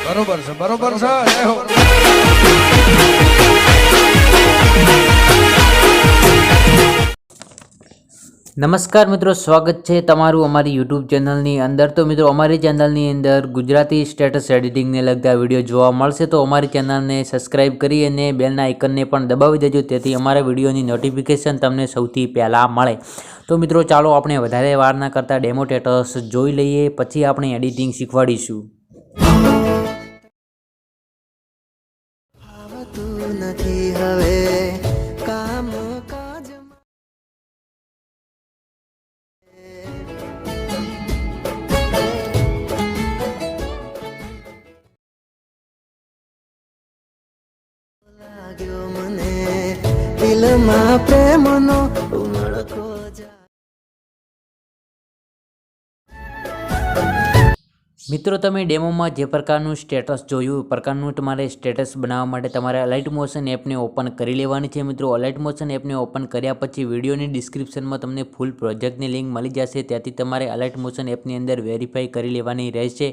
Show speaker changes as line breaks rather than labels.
બરોબર છે, બરોબર છે. જય હો.
નમસ્કાર મિત્રો, સ્વાગત છે તમારું અમારી યુટ્યુબ ચેનલની અંદર. તો મિત્રો, અમારી ચેનલની અંદર ગુજરાતી સ્ટેટસ એડિટિંગને લગતા વિડીયો જોવા મળશે. તો અમારી ચેનલને સબસ્ક્રાઈબ કરી અને બેલના આઇકનને પણ દબાવી દેજો, તેથી અમારા વિડીયોની નોટિફિકેશન તમને સૌથી પહેલાં મળે. તો મિત્રો, ચાલો આપણે વધારે વાર ના કરતા ડેમો સ્ટેટસ જોઈ લઈએ, પછી આપણે એડિટિંગ શીખવાડીશું.
નથી હવે કામ કાજ લાગ્યો મને દિલમાં પ્રેમનો ઉમળકો
મિત્રો, તમે ડેમોમાં જે પ્રકારનું સ્ટેટસ જોયું એ પ્રકારનું તમારે સ્ટેટસ બનાવવા માટે તમારે અલાઇટ મોશન એપને ઓપન કરી લેવાની છે. મિત્રો, અલાઇટ મોશન એપને ઓપન કર્યા પછી વિડીયોની ડિસ્ક્રિપ્શનમાં તમને ફૂલ પ્રોજેક્ટની લિંક મળી જશે. ત્યાંથી તમારે અલાઇટ મોશન એપની અંદર વેરીફાઈ કરી લેવાની રહેશે.